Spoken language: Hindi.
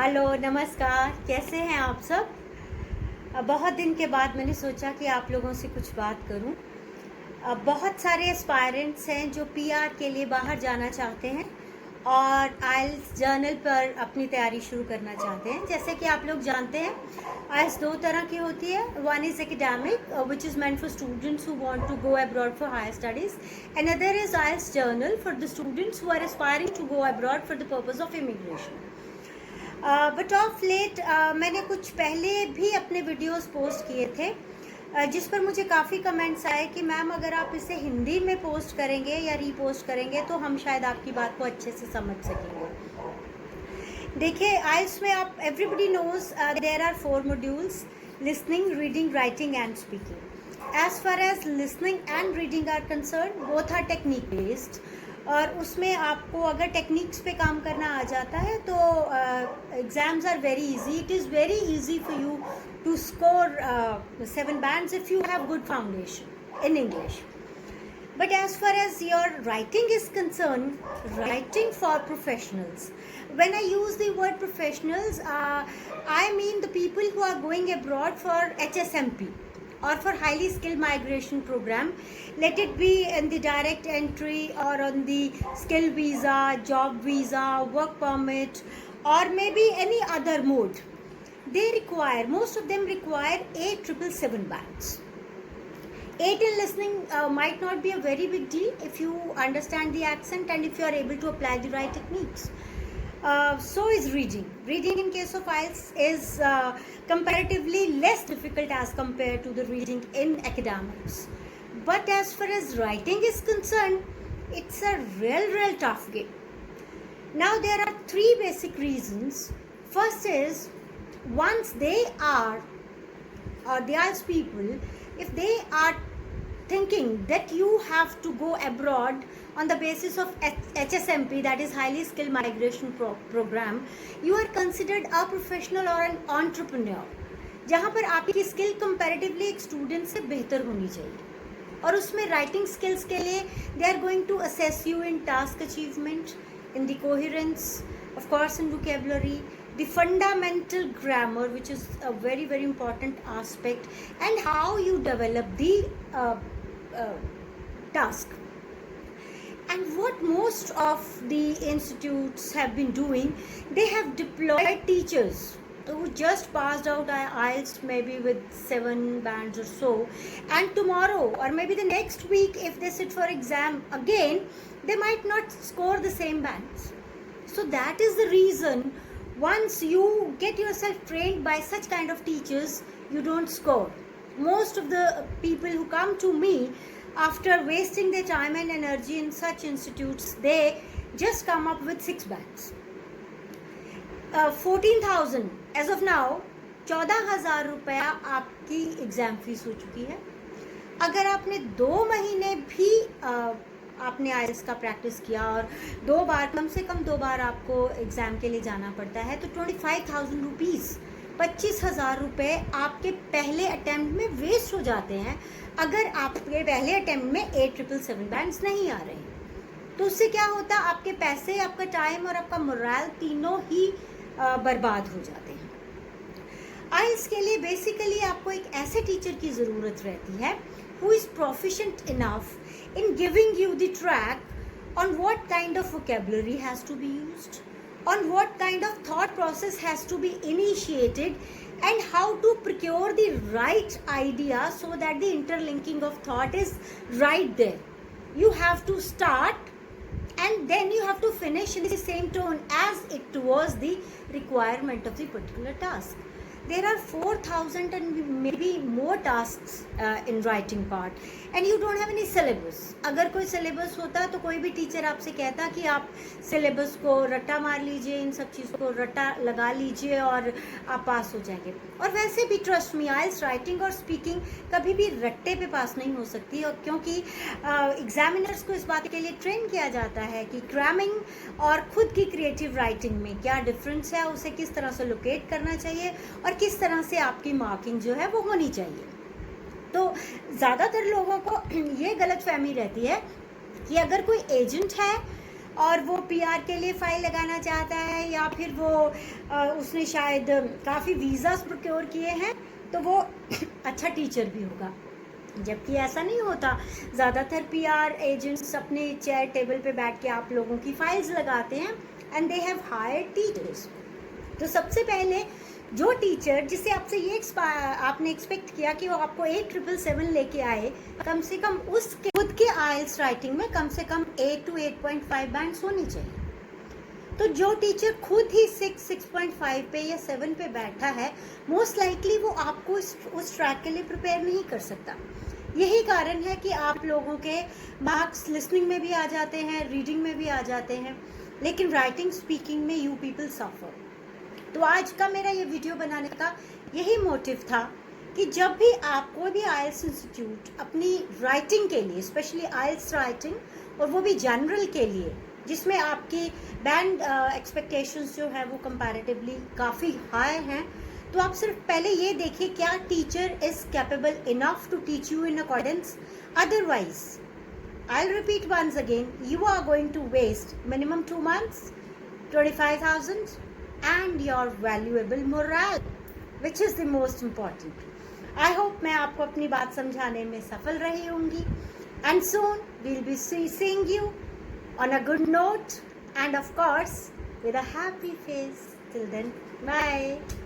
हेलो, नमस्कार। कैसे हैं आप सब? बहुत दिन के बाद मैंने सोचा कि आप लोगों से कुछ बात करूं। बहुत सारे एस्पायरेंट्स हैं जो पीआर के लिए बाहर जाना चाहते हैं और आइल्स जर्नल पर अपनी तैयारी शुरू करना चाहते हैं। जैसे कि आप लोग जानते हैं, आइल्स दो तरह की होती है। One is academic, which is meant for students who want to go abroad for higher studies. Another is IELTS journal for the students who are aspiring to go abroad for the purpose of immigration. But of late मैंने कुछ पहले भी अपने वीडियोस पोस्ट किए थे जिस पर मुझे काफ़ी कमेंट्स आए कि मैम अगर आप इसे हिंदी में पोस्ट करेंगे या रीपोस्ट करेंगे तो हम शायद आपकी बात को अच्छे से समझ सकेंगे। देखिए, आइल्स में आप everybody knows there are 4 modules: listening, reading, writing and speaking. As far as listening and reading are concern, both are technique based. और उसमें आपको अगर टेक्निक्स पे काम करना आ जाता है तो exams are very easy. It is very easy for you to score 7 bands if you have good foundation in English. But as far as your writing is concerned, writing for professionals. When I use the word professionals, I mean the people who are going abroad for HSMP or for highly skilled migration program. Let it be in the direct entry or on the skill visa, job visa, work permit, or maybe any other mode. They require, most of them require 8,777 bands. 8 in listening might not be a very big deal if you understand the accent and if you are able to apply the right techniques. So is reading. Reading in case of IELTS is comparatively less difficult as compared to the reading in academics. But as far as writing is concerned, it's a real tough game. Now there are 3 basic reasons. First is, once they are, or the IELTS people, if they are thinking that you have to go abroad on the basis of HSMP, that is highly skilled migration program, you are considered a professional or an entrepreneur, जहाँ पर आपकी स्किल कंपैरेटिवली एक स्टूडेंट से बेहतर होनी चाहिए। और उसमें राइटिंग स्किल्स के लिए they are going to assess you in task achievement, in the coherence, of course in vocabulary, the fundamental grammar, which is a very important aspect, and how you develop the task. And what most of the institutes have been doing, they have deployed teachers who just passed out IELTS maybe with 7 bands or so, and tomorrow or maybe the next week if they sit for exam again, they might not score the same bands. So that is the reason, once you get yourself trained by such kind of teachers, you don't score. Most of the people who come to me after wasting their time and energy in such institutes, they just come up with 6 bands. 14,000 as of now, 14,000 रुपया आपकी एग्ज़ाम फीस हो चुकी है। अगर आपने 2 महीने भी आपने आइल्स का प्रैक्टिस किया और 2 बार, कम से कम 2 बार आपको एग्ज़ाम के लिए जाना पड़ता है, तो 25,000 रुपीज़, 25,000 रुपये आपके पहले अटैम्प्ट में वेस्ट हो जाते हैं अगर आपके पहले अटैम्प्ट में 8,777 बैंड्स नहीं आ रहे हैं। तो उससे क्या होता है, आपके पैसे, आपका टाइम और आपका मोरल तीनों ही बर्बाद हो जाते हैं। आइल्स के लिए बेसिकली आपको एक ऐसे टीचर की ज़रूरत रहती है who is proficient enough in giving you the track on what kind of vocabulary has to be used, on what kind of thought process has to be initiated, and how to procure the right idea so that the interlinking of thought is right there. You have to start and then you have to finish in the same tone as it was the requirement of the particular task. There are 4,000 and maybe more tasks in writing part, and you don't have any syllabus. अगर कोई syllabus होता तो कोई भी टीचर आपसे कहता कि आप syllabus को रट्टा मार लीजिए, इन सब चीज़ को रट्टा लगा लीजिए और आप पास हो जाएंगे। और वैसे भी ट्रस्ट मी, आइल्स राइटिंग और स्पीकिंग कभी भी रट्टे पे पास नहीं हो सकती, और क्योंकि एग्जामिनर्स को इस बात के लिए ट्रेन किया जाता है कि क्रैमिंग और खुद की क्रिएटिव राइटिंग में क्या डिफरेंस है, उसे किस तरह से लोकेट करना चाहिए और किस तरह से आपकी मार्किंग जो है वो होनी चाहिए। तो ज़्यादातर लोगों को ये गलतफहमी रहती है कि अगर कोई एजेंट है और वो पीआर के लिए फ़ाइल लगाना चाहता है, या फिर वो उसने शायद काफ़ी वीज़ास प्रोक्योर किए हैं, तो वो अच्छा टीचर भी होगा। जबकि ऐसा नहीं होता। ज़्यादातर पीआर एजेंट्स अपने चेयर टेबल पे बैठ के आप लोगों की फाइल्स लगाते हैं, and they have hired teachers. तो सबसे पहले जो टीचर जिससे आपसे ये आपने एक्सपेक्ट किया कि वो आपको 8,777 लेके आए, कम से कम उसके खुद के आइल्स राइटिंग में कम से कम 8 to 8.5 बैंड्स होनी चाहिए। तो जो टीचर खुद ही 6.5 पे या 7 पे बैठा है, मोस्ट लाइकली वो आपको उस ट्रैक के लिए प्रिपेयर नहीं कर सकता। यही कारण है कि आप लोगों के मार्क्स लिसनिंग में भी आ जाते हैं, रीडिंग में भी आ जाते हैं, लेकिन राइटिंग स्पीकिंग में यू पीपल सफ़र। तो आज का मेरा ये वीडियो बनाने का यही मोटिव था कि जब भी आप कोई भी आइल्स इंस्टीट्यूट अपनी राइटिंग के लिए, स्पेशली आइल्स राइटिंग, और वो भी जनरल के लिए जिसमें आपकी बैंड एक्सपेक्टेशंस जो है वो कंपैरेटिवली काफ़ी हाई हैं, तो आप सिर्फ पहले ये देखिए क्या teacher is capable enough to teach you in accordance. Otherwise I'll repeat once again, you are going to waste minimum 2 months, 25,000 and your valuable morale, which is the most important. I hope मैं आपको अपनी बात समझाने में सफल रही होंगी, and soon we'll be seeing you on a good note and of course with a happy face. Till then, bye.